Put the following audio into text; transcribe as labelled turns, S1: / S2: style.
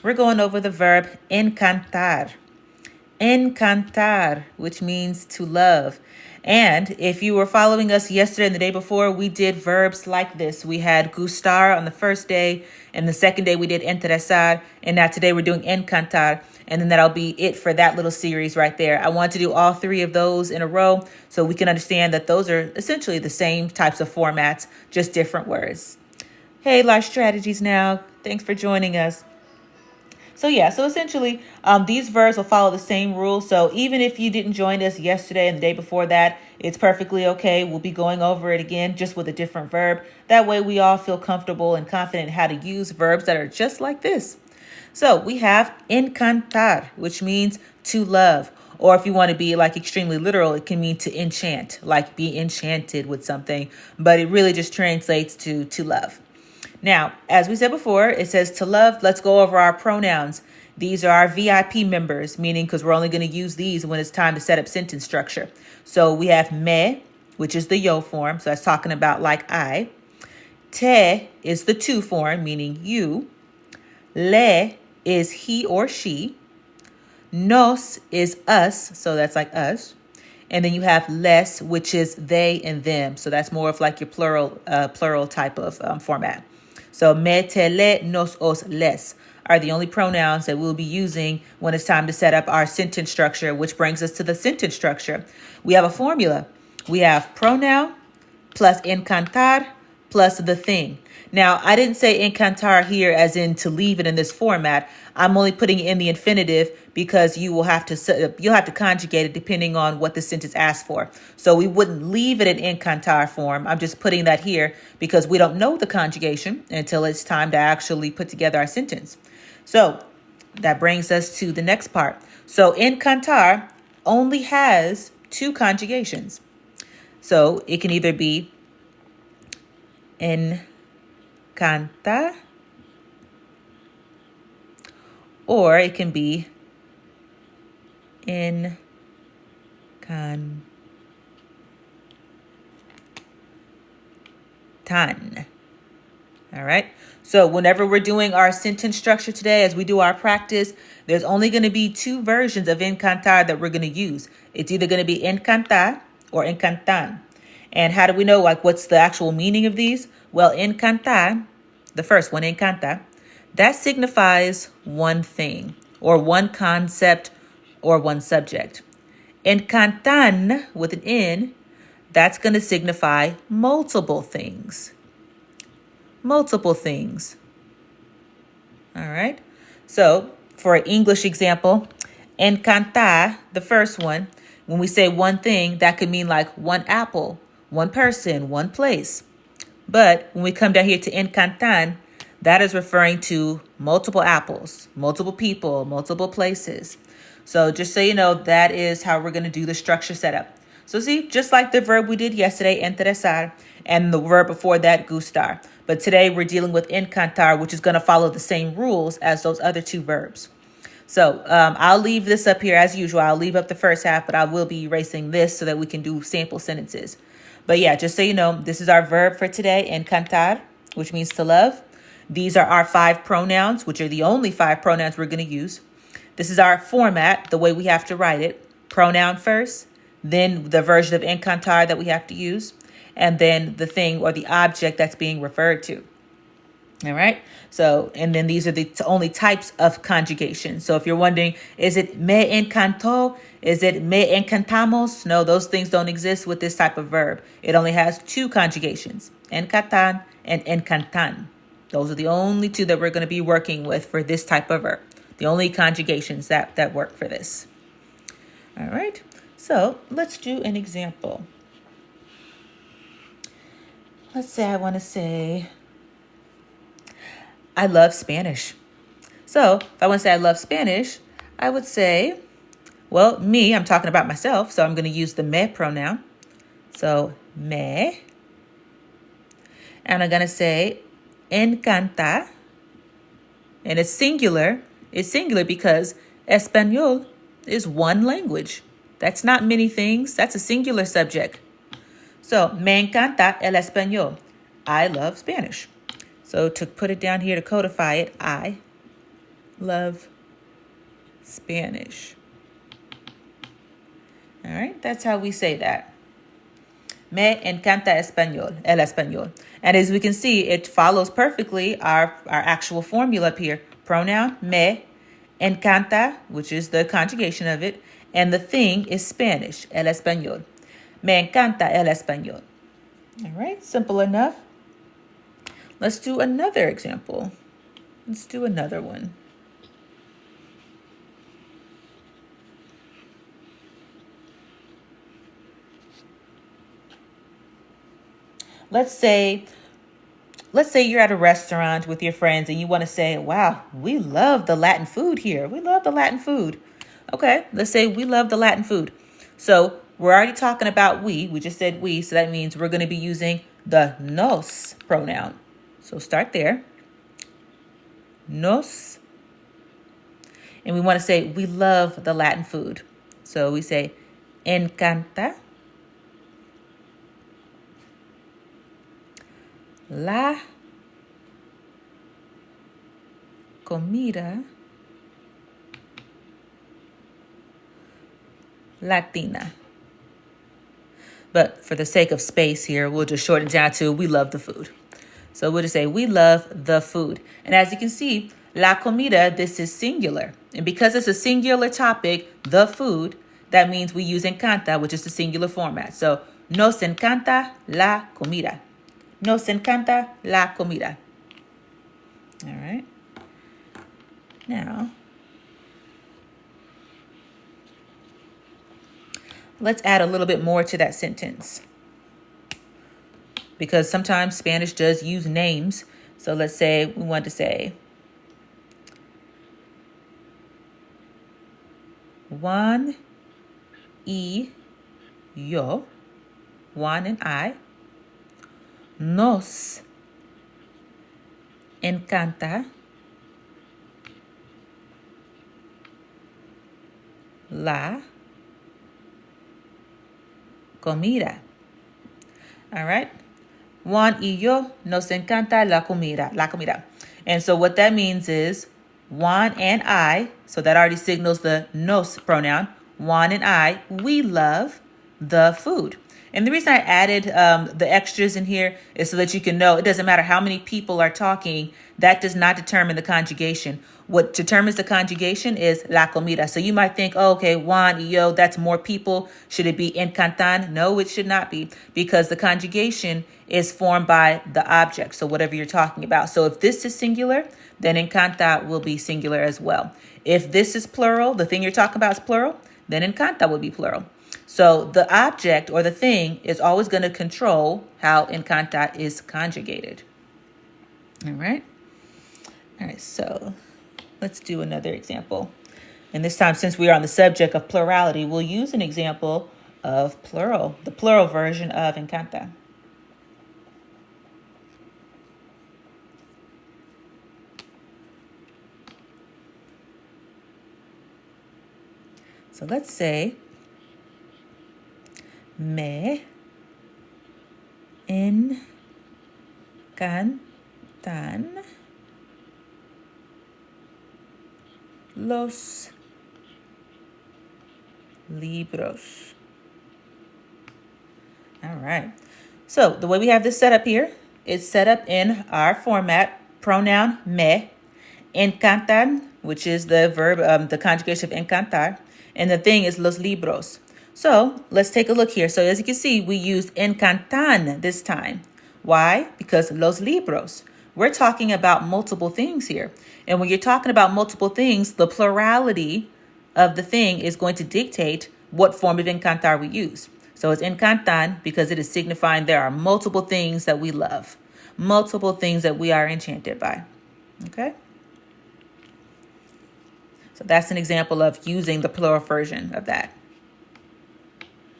S1: we're going over the verb encantar. Encantar, which means to love. And if you were following us yesterday and the day before, we did verbs like this. We had gustar on the first day, and the second day we did interesar, and now today we're doing encantar, and then that'll be it for that little series right there. I want to do all three of those in a row so we can understand that those are essentially the same types of formats, just different words. Hey, Life Strategies now. Thanks for joining us. So essentially, these verbs will follow the same rules. So even if you didn't join us yesterday and the day before that, it's perfectly okay. We'll be going over it again, just with a different verb. That way we all feel comfortable and confident in how to use verbs that are just like this. So we have encantar, which means to love. Or if you want to be like extremely literal, it can mean to enchant, like be enchanted with something. But it really just translates to love. Now, as we said before, it says to love. Let's go over our pronouns. These are our VIP members, meaning because we're only going to use these when it's time to set up sentence structure. So we have me, which is the yo form. So that's talking about like I. Te is the to form, meaning you. Le is he or she. Nos is us, so that's like us. And then you have les, which is they and them. So that's more of like your plural type of format. So me, te, le, nos, os, les are the only pronouns that we'll be using when it's time to set up our sentence structure, which brings us to the sentence structure. We have a formula. We have pronoun plus encantar plus the thing. Now, I didn't say encantar here as in to leave it in this format. I'm only putting it in the infinitive because you'll have to conjugate it depending on what the sentence asks for. So we wouldn't leave it in encantar form. I'm just putting that here because we don't know the conjugation until it's time to actually put together our sentence. So that brings us to the next part. So encantar only has two conjugations. So it can either be encanta, or it can be encantan. All right. So whenever we're doing our sentence structure today, as we do our practice, there's only going to be two versions of encantar that we're going to use. It's either going to be encanta or encantan. And how do we know, like, what's the actual meaning of these? Well, encantar, the first one, encanta, that signifies one thing or one concept or one subject. Encantan, with an N, that's going to signify multiple things. Multiple things. All right. So for an English example, encantar, the first one, when we say one thing, that could mean like one apple, one person, one place. But when we come down here to encantan, that is referring to multiple apples, multiple people, multiple places. So just so you know, that is how we're going to do the structure setup. So see, just like the verb we did yesterday, interesar, and the verb before that, gustar. But today we're dealing with encantar, which is going to follow the same rules as those other two verbs. So I'll leave this up here as usual. I'll leave up the first half, but I will be erasing this so that we can do sample sentences. But yeah, just so you know, this is our verb for today, encantar, which means to love. These are our 5 pronouns, which are the only 5 pronouns we're going to use. This is our format, the way we have to write it. Pronoun first, then the version of encantar that we have to use, and then the thing or the object that's being referred to. All right. So, and then these are the only types of conjugation. So if you're wondering, is it me encantó? Is it me encantamos? No, those things don't exist with this type of verb. It only has 2 conjugations, encatan and encantan. Those are the only 2 that we're going to be working with for this type of verb. The only conjugations that work for this. All right. So let's do an example. Let's say I want to say, I love Spanish. So if I want to say I love Spanish, I would say, well, me, I'm talking about myself, so I'm going to use the me pronoun. So me. And I'm going to say encanta. And it's singular. It's singular because Espanol is one language. That's not many things. That's a singular subject. So, me encanta el español. I love Spanish. So to put it down here to codify it, I love Spanish. All right, that's how we say that. Me encanta español, el español. And as we can see, it follows perfectly our actual formula up here. Pronoun, me, encanta, which is the conjugation of it, and the thing is Spanish, el español. Me encanta el español. All right, simple enough. Let's do another example. Let's do another one. Let's say you're at a restaurant with your friends and you want to say, wow, we love the Latin food here. We love the Latin food. Okay, let's say we love the Latin food. So we're already talking about we. We just said we, so that means we're going to be using the nos pronoun. So start there. Nos. And we want to say we love the Latin food. So we say encanta la comida latina. But for the sake of space here, we'll just shorten it down to we love the food. So we'll just say we love the food. And as you can see, la comida, this is singular. And because it's a singular topic, the food, that means we use encanta, which is the singular format. So nos encanta la comida. Nos encanta la comida. All right. Now, let's add a little bit more to that sentence, because sometimes Spanish does use names. So let's say we want to say Juan y yo, Juan and I, nos encanta la comida. All right. Juan y yo nos encanta la comida. La comida. And so what that means is Juan and I, so that already signals the nos pronoun. Juan and I, we love the food. And the reason I added the extras in here is so that you can know it doesn't matter how many people are talking. That does not determine the conjugation. What determines the conjugation is la comida. So you might think, oh, okay, Juan y yo, that's more people. Should it be encantan? No, it should not be, because the conjugation is formed by the object. So whatever you're talking about. So if this is singular, then encanta will be singular as well. If this is plural, the thing you're talking about is plural, then encanta will be plural. So the object or the thing is always going to control how encanta is conjugated. All right. All right. So let's do another example. And this time, since we are on the subject of plurality, we'll use an example of plural, the plural version of encanta. So let's say me encantan los libros. All right. So the way we have this set up here, it's set up in our format, pronoun me, encantan, which is the verb, the conjugation of encantar, and the thing is los libros. So let's take a look here. So as you can see, we used encantan this time. Why? Because los libros. We're talking about multiple things here. And when you're talking about multiple things, the plurality of the thing is going to dictate what form of encantar we use. So it's encantan because it is signifying there are multiple things that we love, multiple things that we are enchanted by. Okay? So that's an example of using the plural version of that.